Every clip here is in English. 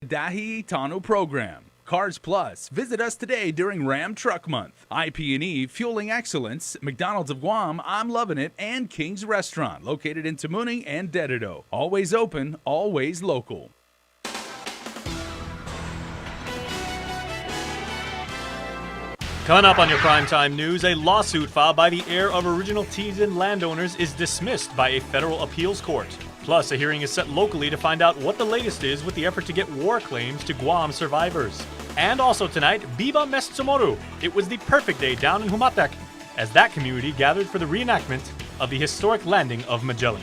Dahi Tano program. Cars Plus. Visit us today during Ram Truck Month. IP&E Fueling Excellence, McDonald's of Guam, I'm Loving It, and King's Restaurant, located in Tamuning and Dededo. Always open, always local. Coming up on your primetime news, a lawsuit filed by the heir of original Teason landowners is dismissed by a federal appeals court. Plus, a hearing is set locally to find out what the latest is with the effort to get war claims to Guam survivors. And also tonight, Biba Mestsumoru. It was the perfect day down in Humatek as that community gathered for the reenactment of the historic landing of Magellan.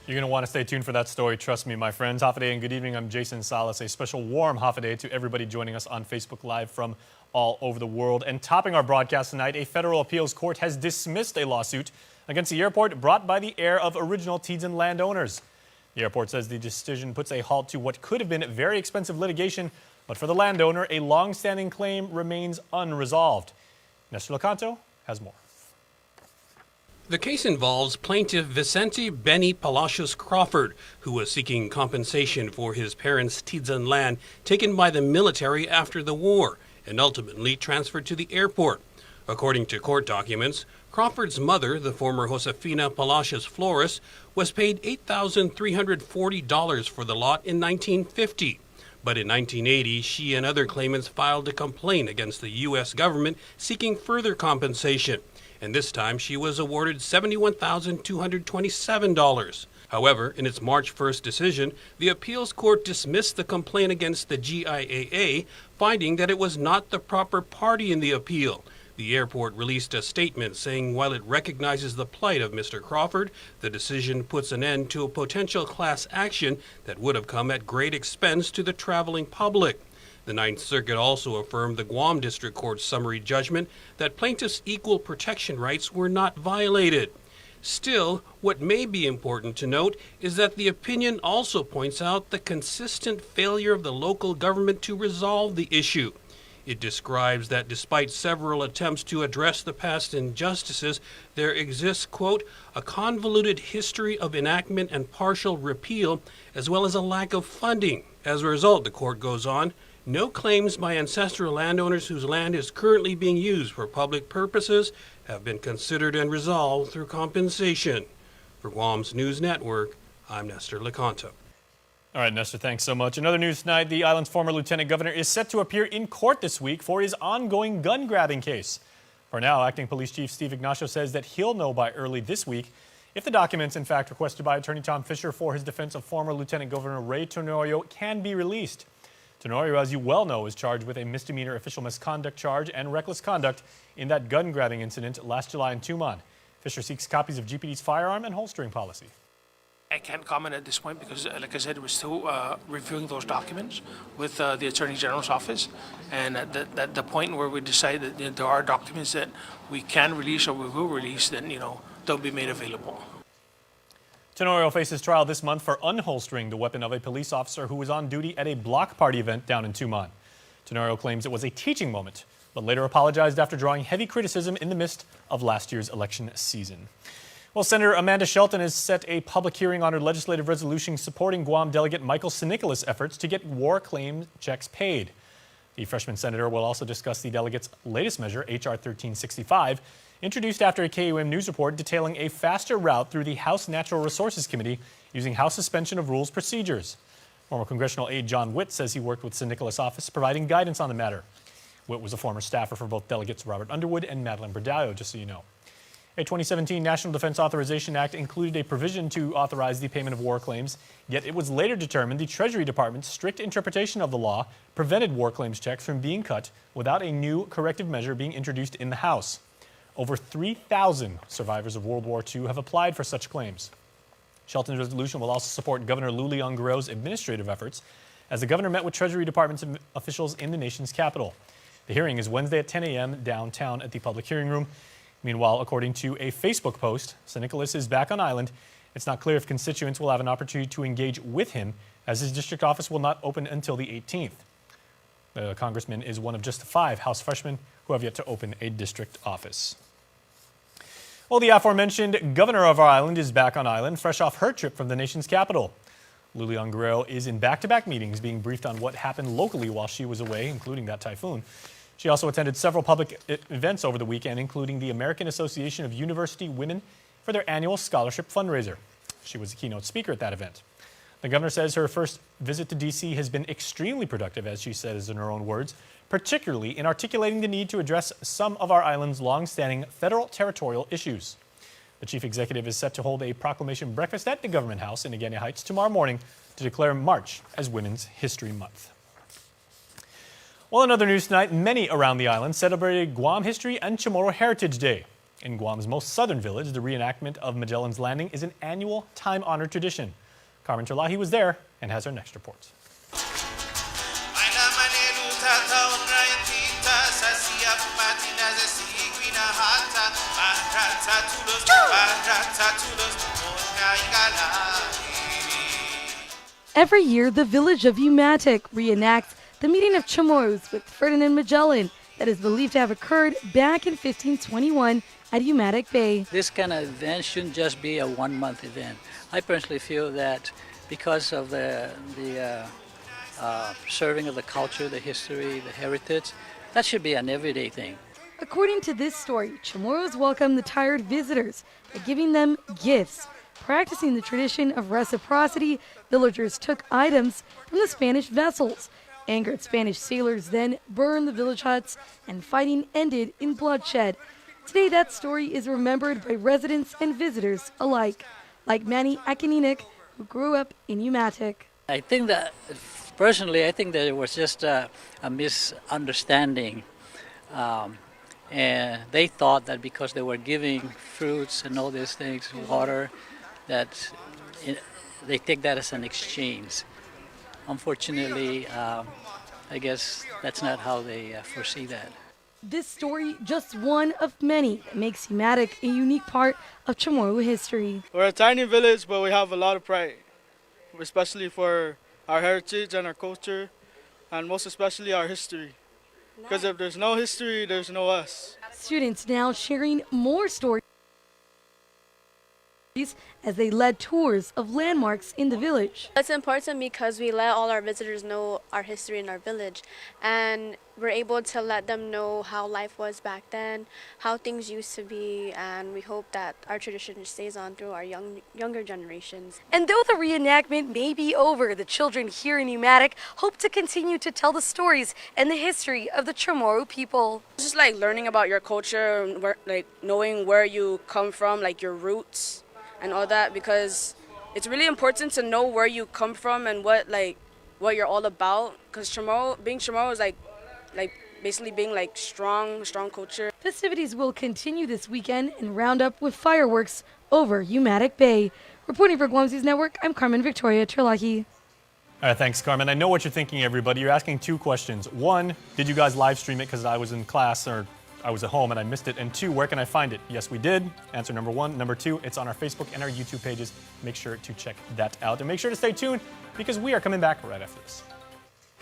You're going to want to stay tuned for that story, trust me, my friends. Hafa and good evening. I'm Jason Salas. A special warm Hafa to everybody joining us on Facebook Live from all over the world. And topping our broadcast tonight, a federal appeals court has dismissed a lawsuit against the airport brought by the heir of original Teason landowners. The airport says the decision puts a halt to what could have been very expensive litigation, but for the landowner, a long-standing claim remains unresolved. Nestor Lecanto has more. The case involves plaintiff Vicente Benny Palacios Crawford, who was seeking compensation for his parents' Teason land taken by the military after the war and ultimately transferred to the airport. According to court documents, Crawford's mother, the former Josefina Palacios Flores, was paid $8,340 for the lot in 1950. But in 1980, she and other claimants filed a complaint against the U.S. government seeking further compensation. And this time she was awarded $71,227. However, in its March 1st decision, the appeals court dismissed the complaint against the GIAA, finding that it was not the proper party in the appeal. The airport released a statement saying while it recognizes the plight of Mr. Crawford, the decision puts an end to a potential class action that would have come at great expense to the traveling public. The Ninth Circuit also affirmed the Guam District Court's summary judgment that plaintiffs' equal protection rights were not violated. Still, what may be important to note is that the opinion also points out the consistent failure of the local government to resolve the issue. It describes that despite several attempts to address the past injustices, there exists, quote, a convoluted history of enactment and partial repeal, as well as a lack of funding. As a result, the court goes on, no claims by ancestral landowners whose land is currently being used for public purposes have been considered and resolved through compensation. For Guam's News Network, I'm Nestor Lecanto. All right, Nestor, thanks so much. Another news tonight, the island's former lieutenant governor is set to appear in court this week for his ongoing gun-grabbing case. For now, acting police chief Steve Ignacio says that he'll know by early this week if the documents, in fact, requested by attorney Tom Fisher for his defense of former Lieutenant Governor Ray Tenorio can be released. Tenorio, as you well know, is charged with a misdemeanor official misconduct charge and reckless conduct in that gun-grabbing incident last July in Tumon. Fisher seeks copies of GPD's firearm and holstering policy. I can't comment at this point because, like I said, we're still reviewing those documents with the Attorney General's office. And at the point where we decide that there are documents that we can release or we will release, then, they'll be made available. Tenorio faces trial this month for unholstering the weapon of a police officer who was on duty at a block party event down in Tumon. Tenorio claims it was a teaching moment, but later apologized after drawing heavy criticism in the midst of last year's election season. Well, Senator Amanda Shelton has set a public hearing on her legislative resolution supporting Guam delegate Michael Sinicolas' efforts to get war claim checks paid. The freshman senator will also discuss the delegate's latest measure, H.R. 1365, introduced after a KUAM news report detailing a faster route through the House Natural Resources Committee using House suspension of rules procedures. Former congressional aide John Witt says he worked with Sinicolas' office providing guidance on the matter. Witt was a former staffer for both delegates Robert Underwood and Madeline Berdallo, just so you know. A 2017 National Defense Authorization Act included a provision to authorize the payment of war claims, yet it was later determined the Treasury Department's strict interpretation of the law prevented war claims checks from being cut without a new corrective measure being introduced in the House. Over 3,000 survivors of World War II have applied for such claims. Shelton's resolution will also support Governor Lou Leon Guerrero's administrative efforts as the governor met with Treasury Department officials in the nation's capital. The hearing is Wednesday at 10 a.m. downtown at the public hearing room. Meanwhile, according to a Facebook post, Sinicolas is back on island. It's not clear if constituents will have an opportunity to engage with him, as his district office will not open until the 18th. The congressman is one of just 5 House freshmen who have yet to open a district office. Well, the aforementioned governor of our island is back on island, fresh off her trip from the nation's capital. Lilian Guerrero is in back-to-back meetings being briefed on what happened locally while she was away, including that typhoon. She also attended several public events over the weekend, including the American Association of University Women for their annual scholarship fundraiser. She was a keynote speaker at that event. The governor says her first visit to D.C. has been extremely productive, as she says in her own words, particularly in articulating the need to address some of our island's long-standing federal territorial issues. The chief executive is set to hold a proclamation breakfast at the Government House in Agenia Heights tomorrow morning to declare March as Women's History Month. Well, in other news tonight, many around the island celebrated Guam History and Chamorro Heritage Day. In Guam's most southern village, the reenactment of Magellan's landing is an annual time-honored tradition. Carmen Terlahi was there and has our next report. Every year, the village of Umatic reenacts the meeting of Chamorros with Ferdinand Magellan that is believed to have occurred back in 1521 at Umatic Bay. This kind of event shouldn't just be a one-month event. I personally feel that because of the serving of the culture, the history, the heritage, that should be an everyday thing. According to this story, Chamorros welcomed the tired visitors by giving them gifts. Practicing the tradition of reciprocity, villagers took items from the Spanish vessels. Angered Spanish sailors then burned the village huts, and fighting ended in bloodshed. Today, that story is remembered by residents and visitors alike, like Manny Akininik, who grew up in Umatic. I think that, personally, I think that it was just a misunderstanding. And they thought that because they were giving fruits and all these things, water, that they take that as an exchange. Unfortunately, I guess that's not how they foresee that. This story, just one of many, that makes Umatic a unique part of Chamorro history. We're a tiny village, but we have a lot of pride, especially for our heritage and our culture, and most especially our history. Because if there's no history, there's no us. Students now sharing more stories as they led tours of landmarks in the village. It's important because we let all our visitors know our history in our village, and we're able to let them know how life was back then, how things used to be, and we hope that our tradition stays on through our younger generations. And though the reenactment may be over, the children here in Umatic hope to continue to tell the stories and the history of the Chamorro people. It's just like learning about your culture, like knowing where you come from, like your roots and all that, because it's really important to know where you come from and what you're all about, because being Chamorro is like basically being like strong culture. Festivities will continue this weekend and round up with fireworks over Umatic Bay. Reporting for Guam News Network, I'm Carmen Victoria Terlahi. All right, thanks, Carmen. I know what you're thinking, everybody. You're asking two questions. One, did you guys live stream it because I was in class or I was at home and I missed it? And two, where can I find it? Yes, we did. Answer number one. Number two, it's on our Facebook and our YouTube pages. Make sure to check that out. And make sure to stay tuned because we are coming back right after this.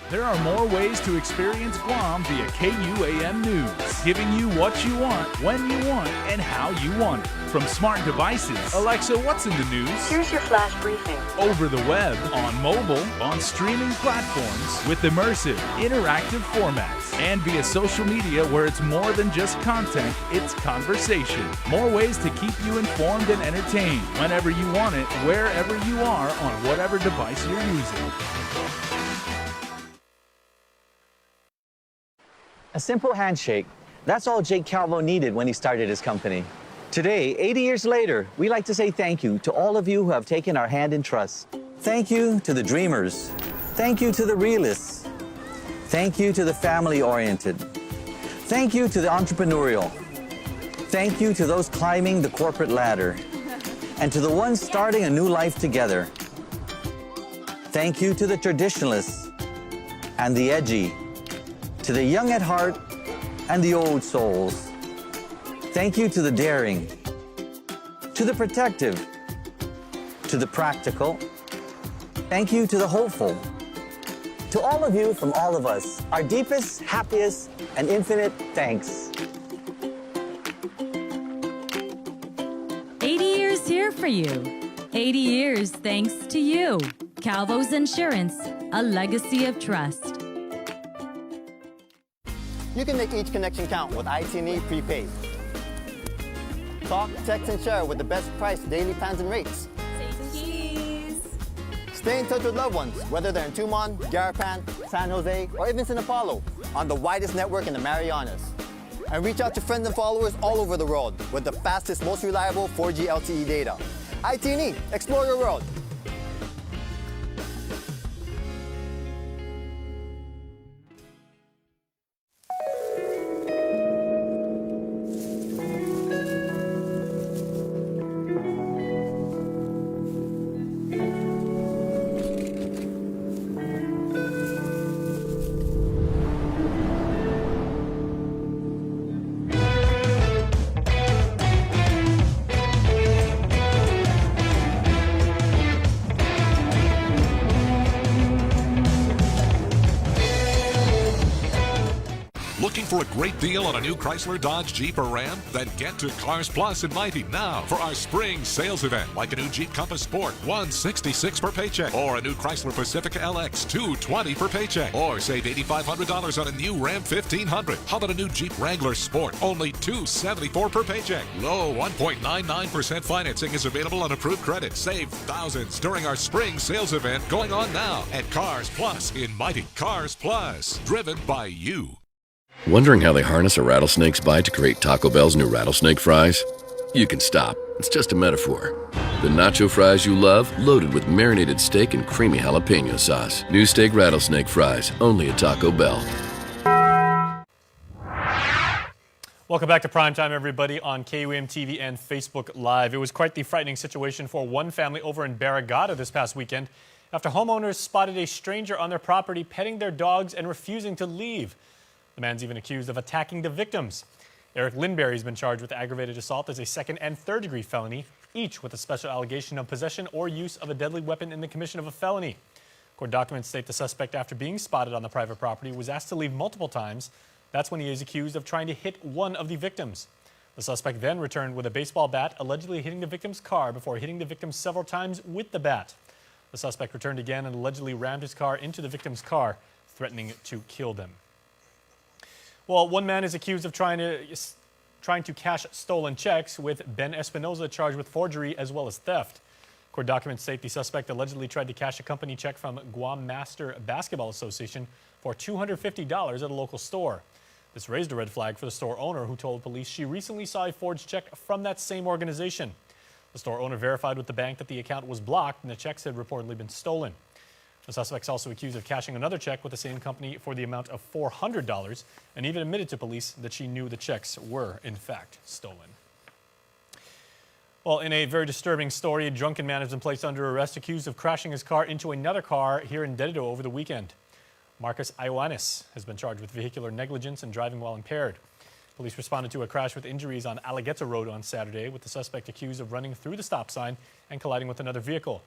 There are more ways to experience Guam via KUAM News, giving you what you want, when you want, and how you want it. From smart devices, Alexa, what's in the news? Here's your flash briefing. Over the web, on mobile, on streaming platforms, with immersive, interactive formats, and via social media where it's more than just content, it's conversation. More ways to keep you informed and entertained whenever you want it, wherever you are, on whatever device you're using. A simple handshake. That's all Jake Calvo needed when he started his company. Today, 80 years later, we like to say thank you to all of you who have taken our hand in trust. Thank you to the dreamers. Thank you to the realists. Thank you to the family-oriented. Thank you to the entrepreneurial. Thank you to those climbing the corporate ladder. And to the ones starting a new life together. Thank you to the traditionalists and the edgy. To the young at heart and the old souls. Thank you to the daring, to the protective, to the practical. Thank you to the hopeful. To all of you from all of us, our deepest, happiest, and infinite thanks. 80 years here for you. 80 years thanks to you. Calvo's Insurance, a legacy of trust. You can make each connection count with IT&E Prepaid. Talk, text, and share with the best price daily plans and rates. Stay in touch with loved ones, whether they're in Tumon, Garapan, San Jose, or even San Paulo, on the widest network in the Marianas. And reach out to friends and followers all over the world with the fastest, most reliable 4G LTE data. IT&E, explore your world. Looking for a great deal on a new Chrysler, Dodge, Jeep, or Ram? Then get to Cars Plus in Mighty now for our spring sales event, like a new Jeep Compass Sport, $166 per paycheck, or a new Chrysler Pacifica LX, $220 per paycheck, or save $8,500 on a new Ram 1500. How about a new Jeep Wrangler Sport, only $274 per paycheck? Low 1.99% financing is available on approved credit. Save thousands during our spring sales event going on now at Cars Plus in Mighty. Cars Plus, driven by you. Wondering how they harness a rattlesnake's bite to create Taco Bell's new rattlesnake fries? You can stop. It's just a metaphor. The nacho fries you love, loaded with marinated steak and creamy jalapeno sauce. New steak rattlesnake fries, only at Taco Bell. Welcome back to Primetime, everybody, on KUAM TV and Facebook Live. It was quite the frightening situation for one family over in Barrigada this past weekend after homeowners spotted a stranger on their property petting their dogs and refusing to leave. The man's even accused of attacking the victims. Eric Lindberry has been charged with aggravated assault as a second and third degree felony, each with a special allegation of possession or use of a deadly weapon in the commission of a felony. Court documents state the suspect, after being spotted on the private property, was asked to leave multiple times. That's when he is accused of trying to hit one of the victims. The suspect then returned with a baseball bat, allegedly hitting the victim's car before hitting the victim several times with the bat. The suspect returned again and allegedly rammed his car into the victim's car, threatening to kill them. Well, one man is accused of trying to cash stolen checks, with Ben Espinoza charged with forgery as well as theft. Court documents state the suspect allegedly tried to cash a company check from Guam Master Basketball Association for $250 at a local store. This raised a red flag for the store owner, who told police she recently saw a forged check from that same organization. The store owner verified with the bank that the account was blocked and the checks had reportedly been stolen. The suspect's also accused of cashing another check with the same company for the amount of $400, and even admitted to police that she knew the checks were, in fact, stolen. Well, in a very disturbing story, a drunken man has been placed under arrest, accused of crashing his car into another car here in Dededo over the weekend. Marcus Ioannis has been charged with vehicular negligence and driving while impaired. Police responded to a crash with injuries on Alagueta Road on Saturday, with the suspect accused of running through the stop sign and colliding with another vehicle.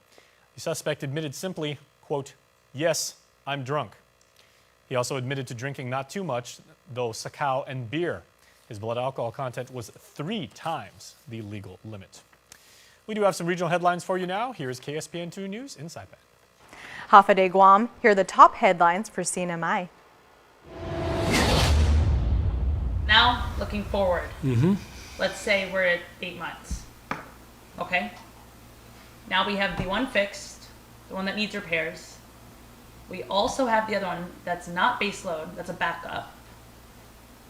The suspect admitted simply, quote, "Yes, I'm drunk." He also admitted to drinking not too much, though Sakao and beer. His blood alcohol content was 3 times the legal limit. We do have some regional headlines for you now. Here's KSPN2 News Inside Bet. Half a day Guam. Here are the top headlines for CNMI. Now, looking forward. Let's say we're at 8 months. Okay? Now we have the one fixed, the one that needs repairs. We also have the other one that's not base load, that's a backup.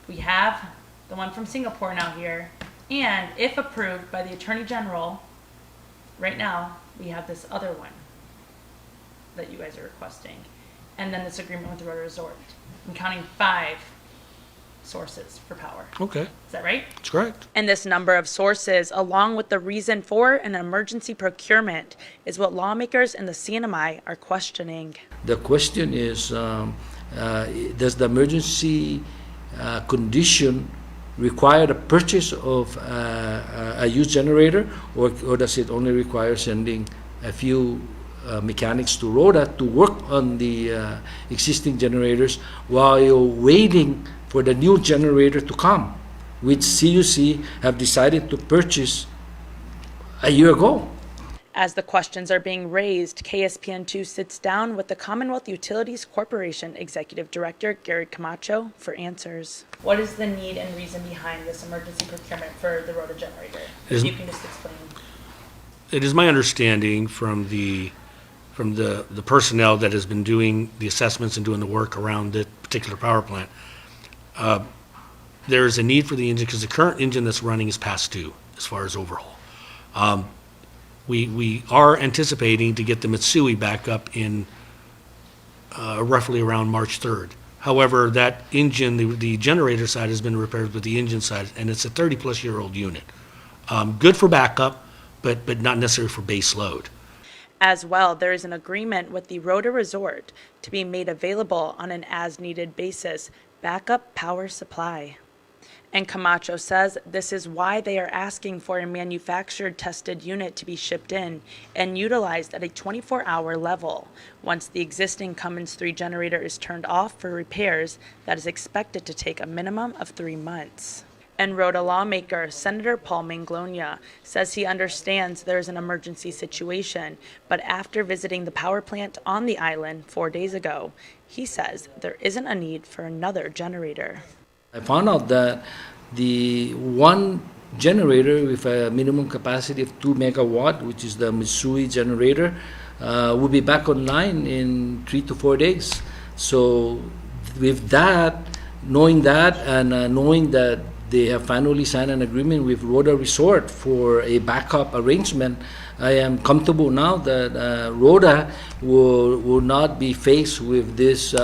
We have the one from Singapore now here, and if approved by the Attorney General, right now we have this other one that you guys are requesting, and then this agreement with the Road Resort. I'm counting 5 sources for power. Okay. Is that right? That's correct. And this number of sources, along with the reason for an emergency procurement, is what lawmakers in the CNMI are questioning. The question is, does the emergency condition require the purchase of a used generator, or does it only require sending a few mechanics to Rhoda to work on the existing generators while you're waiting for the new generator to come, which CUC have decided to purchase a year ago? As the questions are being raised, KSPN2 sits down with the Commonwealth Utilities Corporation Executive Director Gary Camacho for answers. What is the need and reason behind this emergency procurement for the Rhoda generator? If you can just explain. It is my understanding from the personnel that has been doing the assessments and doing the work around the particular power plant, there is a need for the engine because the current engine that's running is past due as far as overhaul. We are anticipating to get the Mitsui back up in roughly around March 3rd. However, that engine, the generator side has been repaired with the engine side, and it's a 30-plus-year-old unit. Good for backup, but not necessarily for base load. As well, there is an agreement with the Rhoda Resort to be made available on an as-needed basis, backup power supply. And Camacho says this is why they are asking for a manufactured tested unit to be shipped in and utilized at a 24-hour level. Once the existing Cummins 3 generator is turned off for repairs, that is expected to take a minimum of 3 months. And Rhoda lawmaker Senator Paul Manglonia says he understands there is an emergency situation, but after visiting the power plant on the island 4 days ago, he says there isn't a need for another generator. I found out that the one generator with a minimum capacity of 2 megawatt, which is the Mitsui generator, will be back online in 3 to 4 days. So with that, knowing that, and knowing that they have finally signed an agreement with Rhoda Resort for a backup arrangement, I am comfortable now that Rhoda will not be faced with this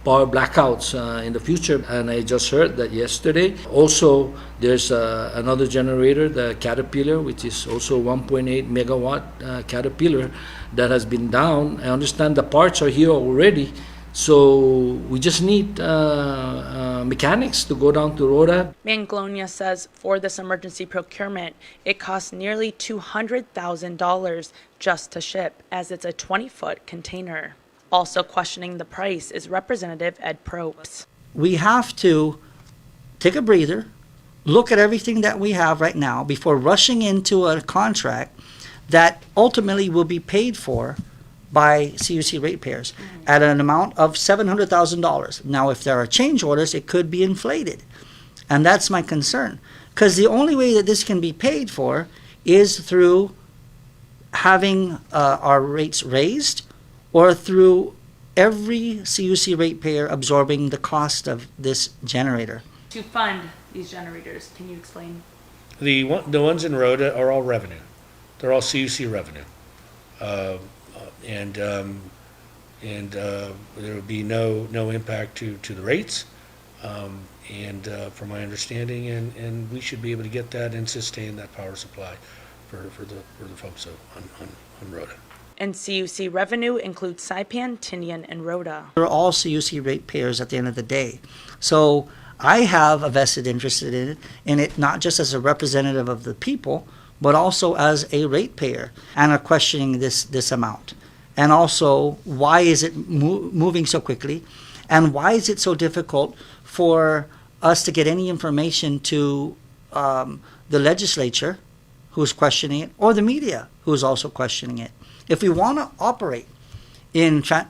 power blackouts in the future. And I just heard that yesterday. Also, there's another generator, the Caterpillar, which is also 1.8 megawatt Caterpillar that has been down. I understand the parts are here already. So we just need mechanics to go down to Rhoda. Manglonia says for this emergency procurement, it costs nearly $200,000 just to ship, as it's a 20-foot container. Also questioning the price is Representative Ed Probst. We have to take a breather, look at everything that we have right now before rushing into a contract that ultimately will be paid for by CUC ratepayers at an amount of $700,000. Now, if there are change orders, it could be inflated. And that's my concern. Because the only way that this can be paid for is through having our rates raised, or through every CUC ratepayer absorbing the cost of this generator. To fund these generators, can you explain? The ones in Rhoda are all revenue. They're all CUC revenue. And there would be no impact to the rates, from my understanding, and we should be able to get that and sustain that power supply for the folks on Rhoda. And CUC revenue includes Saipan, Tinian, and Rhoda. They're all CUC ratepayers at the end of the day. So I have a vested interest in it, not just as a representative of the people, but also as a ratepayer, and are questioning this amount. And also, why is it moving so quickly? And why is it so difficult for us to get any information to the legislature, who's questioning it, or the media, who's also questioning it? If we want to operate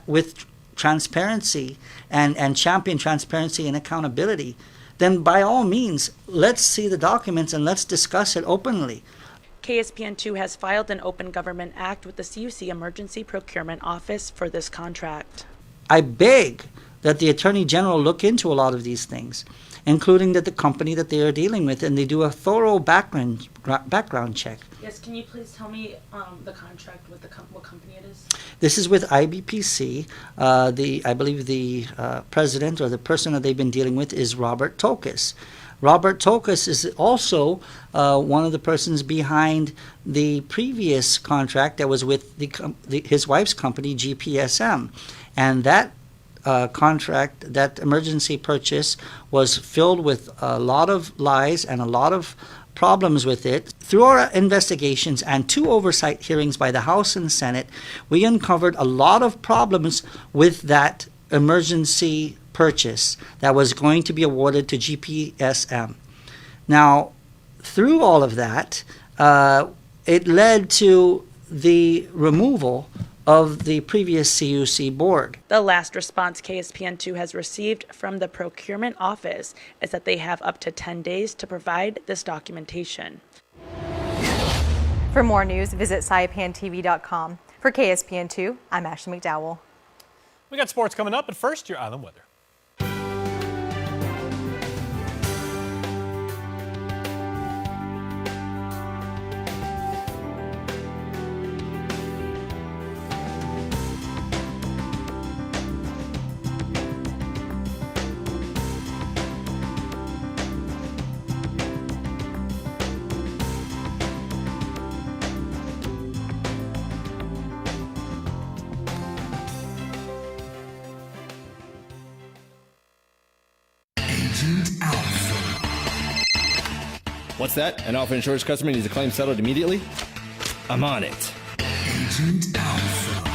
with transparency and champion transparency and accountability, then by all means, let's see the documents and let's discuss it openly. KSPN2 has filed an Open Government Act with the CUC Emergency Procurement Office for this contract. I beg that the Attorney General look into a lot of these things, including that the company that they are dealing with, and they do a thorough background check. Yes, can you please tell me the contract with what company it is? This is with IBPC. I believe the president or the person that they've been dealing with is Robert Tokus. Robert Tokus is also one of the persons behind the previous contract that was with his wife's company, GPSM. And that contract, that emergency purchase, was filled with a lot of lies and a lot of problems with it. Through our investigations and 2 oversight hearings by the House and Senate, we uncovered a lot of problems with that emergency purchase that was going to be awarded to GPSM. Now, through all of that, it led to the removal of the previous CUC board. The last response KSPN2 has received from the procurement office is that they have up to 10 days to provide this documentation. For more news, visit saipantv.com. For KSPN2, I'm Ashley McDowell. We got sports coming up, but first, your island weather. What's that? An Alpha Insurance customer needs a claim settled immediately? I'm on it. Agent Alpha.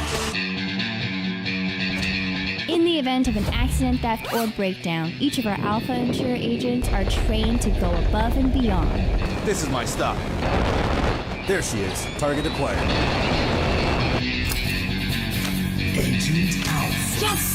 In the event of an accident, theft, or breakdown, each of our Alpha Insure agents are trained to go above and beyond. This is my stop. There she is. Target acquired. Agent Alpha. Yes!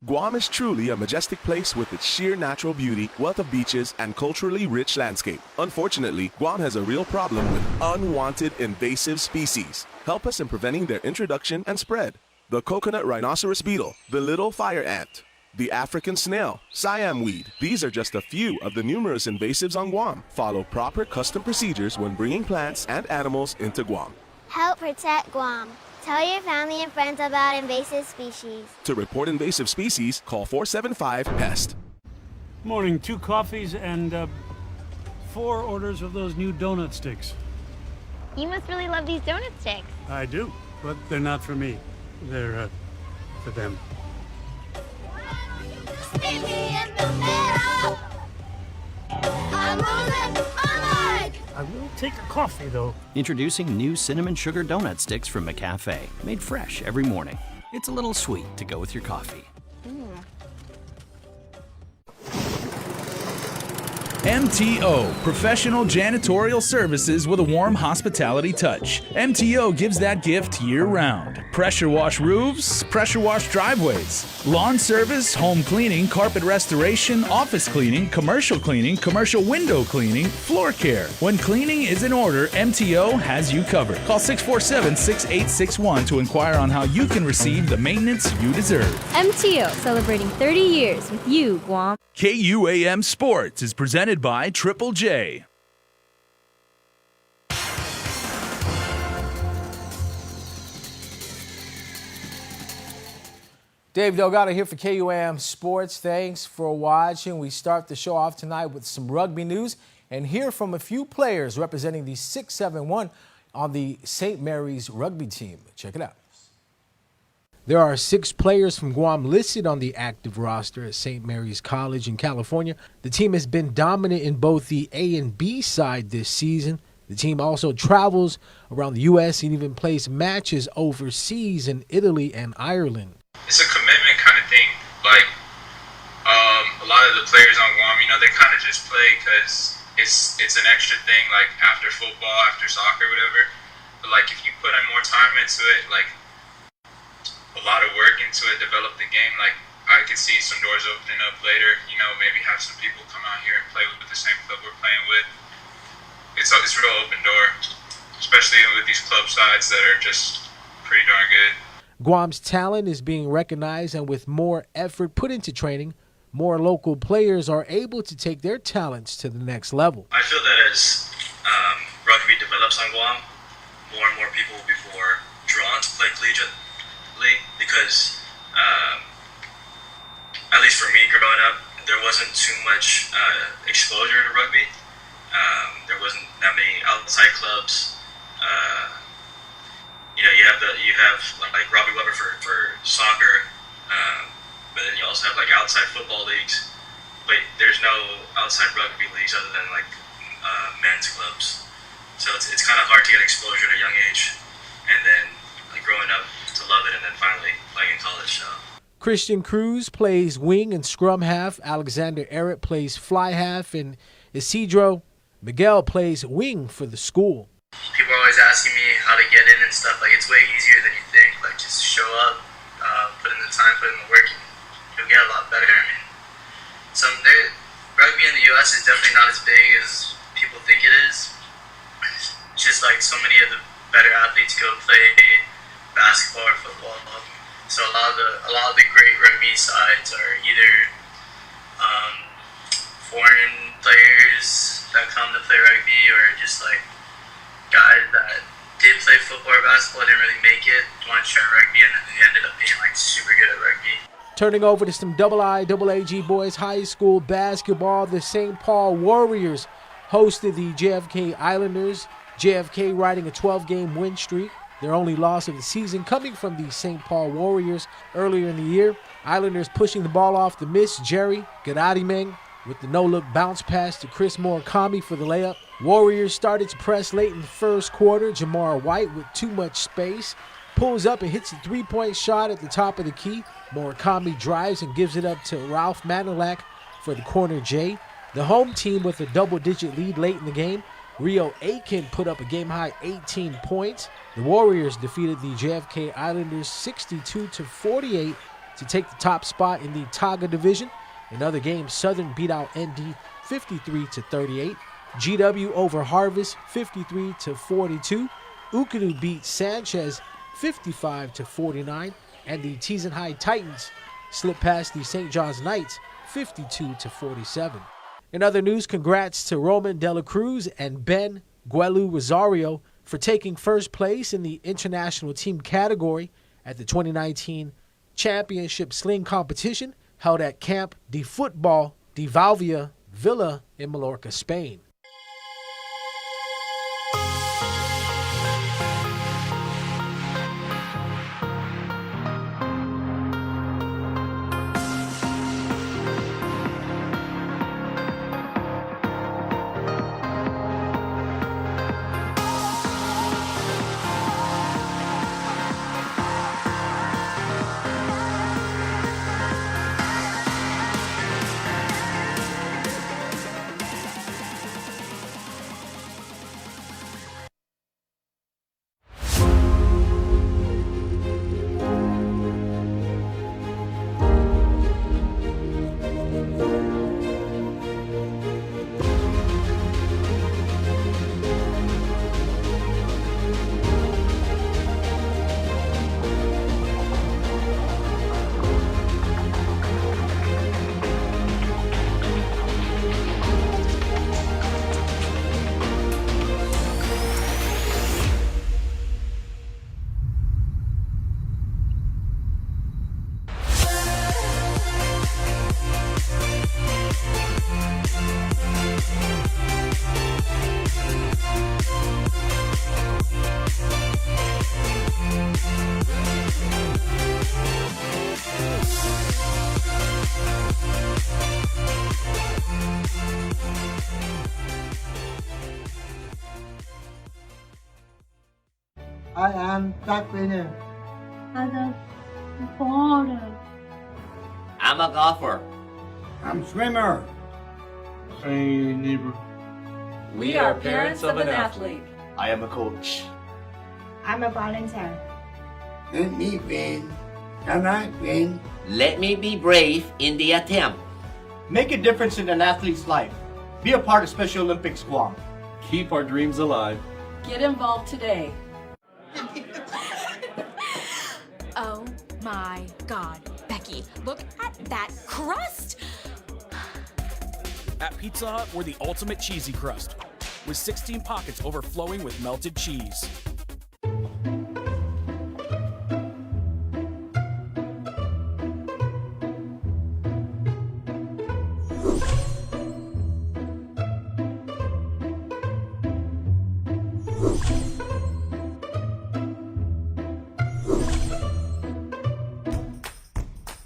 Guam is truly a majestic place with its sheer natural beauty, wealth of beaches, and culturally rich landscape. Unfortunately, Guam has a real problem with unwanted invasive species. Help us in preventing their introduction and spread. The coconut rhinoceros beetle, the little fire ant, the African snail, Siam weed. These are just a few of the numerous invasives on Guam. Follow proper custom procedures when bringing plants and animals into Guam. Help protect Guam. Tell your family and friends about invasive species. To report invasive species, call 475-PEST. Morning, 2 coffees and 4 orders of those new donut sticks. You must really love these donut sticks. I do, but they're not for me. They're for them. I will take a coffee, though. Introducing new cinnamon sugar donut sticks from McCafe, made fresh every morning. It's a little sweet to go with your coffee. MTO, professional janitorial services with a warm hospitality touch. MTO gives that gift year-round. Pressure wash roofs, pressure wash driveways, lawn service, home cleaning, carpet restoration, office cleaning, commercial window cleaning, floor care. When cleaning is in order, MTO has you covered. Call 647-6861 to inquire on how you can receive the maintenance you deserve. MTO, celebrating 30 years with you, Guam. KUAM Sports is presented by Triple J. Dave Delgado here for KUAM Sports. Thanks for watching. We start the show off tonight with some rugby news and hear from a few players representing the 671 on the St. Mary's rugby team. Check it out. There are 6 players from Guam listed on the active roster at St. Mary's College in California. The team has been dominant in both the A and B side this season. The team also travels around the U.S. and even plays matches overseas in Italy and Ireland. It's a commitment kind of thing. Like, a lot of the players on Guam, they kind of just play because it's an extra thing, like after football, after soccer, whatever. But, like, if you put in more time into it, like, a lot of work into it, develop the game, like, I could see some doors opening up later, maybe have some people come out here and play with the same club we're playing with. It's a real open door, especially with these club sides that are just pretty darn good. Guam's talent is being recognized, and with more effort put into training, more local players are able to take their talents to the next level. I feel that as rugby develops on Guam, more and more people will be more drawn to play collegiately because, at least for me growing up, there wasn't too much exposure to rugby. There wasn't that many outside clubs. You have like Robbie Weber for soccer, but then you also have like outside football leagues. But there's no outside rugby leagues other than like men's clubs. So it's kind of hard to get exposure at a young age, and then like growing up to love it, and then finally playing in college. So. Christian Cruz plays wing and scrum half. Alexander Errett plays fly half, and Isidro Miguel plays wing for the school. People are always asking me how to get in and stuff. Like, it's way easier than you think. Like, just show up, put in the time, put in the work, and you'll get a lot better. I mean, rugby in the U.S. is definitely not as big as people think it is. It's just like so many of the better athletes go play basketball or football. So a lot of the great rugby sides are either foreign players that come to play rugby, or just like guys that did play football or basketball, didn't really make it, wanted to try rugby, and then they ended up being like super good at rugby. Turning over to some IIAG boys high school basketball, the St. Paul Warriors hosted the JFK Islanders. JFK riding a 12-game win streak. Their only loss of the season coming from the St. Paul Warriors earlier in the year. Islanders pushing the ball off the miss. Jerry Gadadimeng with the no-look bounce pass to Chris Murakami for the layup. Warriors started to press late in the first quarter. Jamar White with too much space pulls up and hits a three-point shot at the top of the key. Murakami drives and gives it up to Ralph Manilak for the corner J. The home team with a double-digit lead late in the game. Rio Aiken put up a game-high 18 points. The Warriors defeated the JFK Islanders 62-48 to take the top spot in the Taga division. In other games, Southern beat out ND 53-38. GW over Harvest 53-42. Ukadu beat Sanchez 55-49. And the Teason High Titans slipped past the St. John's Knights 52-47. In other news, congrats to Roman De La Cruz and Ben Guelu Rosario for taking first place in the international team category at the 2019 Championship Sling competition held at Camp de Football de Valvia Villa in Mallorca, Spain. I am track winner. I'm a baller. I'm a golfer. I'm swimmer. Hey, neighbor. We are parents of an athlete. I am a coach. I'm a volunteer. Let me win. Can I win? Let me be brave in the attempt. Make a difference in an athlete's life. Be a part of Special Olympics Guam. Keep our dreams alive. Get involved today. Oh my God, Becky, look at that crust! At Pizza Hut, we're the ultimate cheesy crust, with 16 pockets overflowing with melted cheese.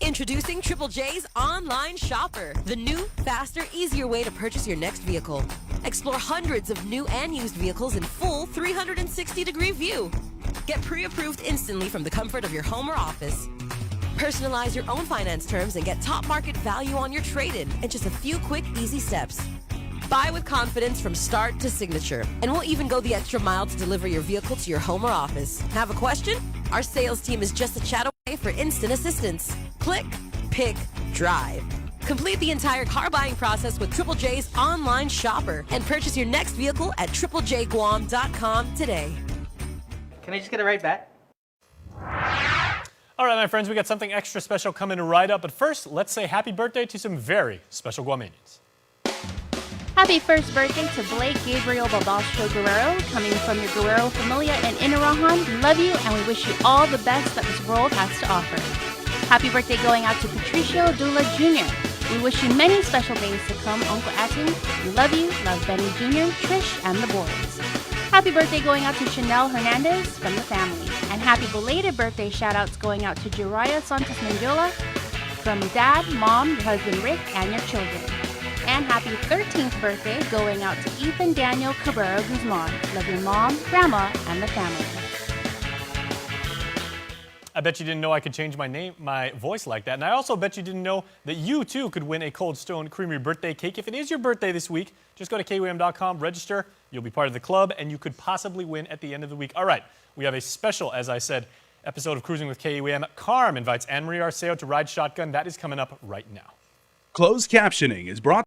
Introducing Triple J's Online Shopper, the new, faster, easier way to purchase your next vehicle. Explore hundreds of new and used vehicles in full 360-degree view. Get pre-approved instantly from the comfort of your home or office. Personalize your own finance terms and get top market value on your trade-in in just a few quick, easy steps. Buy with confidence from start to signature. And we'll even go the extra mile to deliver your vehicle to your home or office. Have a question? Our sales team is just a chat away for instant assistance. Click, pick, drive. Complete the entire car buying process with Triple J's online shopper and purchase your next vehicle at triplejguam.com today. Can I just get a right back? All right, my friends, we got something extra special coming right up. But first, let's say happy birthday to some very special Guamanians. Happy first birthday to Blake Gabriel Babastro Guerrero, coming from your Guerrero familia in Inarajan. We love you and we wish you all the best that this world has to offer. Happy birthday going out to Patricio Dula Jr. We wish you many special days to come, Uncle Atin. We love you, love Benny Jr., Trish, and the boys. Happy birthday going out to Chanel Hernandez from the family. And happy belated birthday shout-outs going out to Jiraiya Santos Mendiola from Dad, Mom, your husband Rick, and your children. And happy 13th birthday going out to Ethan Daniel Cabrera Guzman. Love your mom, grandma, and the family. I bet you didn't know I could change my voice like that. And I also bet you didn't know that you too could win a Cold Stone Creamery birthday cake. If it is your birthday this week, just go to KUAM.com, register. You'll be part of the club, and you could possibly win at the end of the week. All right, we have a special, as I said, episode of Cruising with KUAM. KUAM invites Anne-Marie Arceo to ride shotgun. That is coming up right now. Closed captioning is brought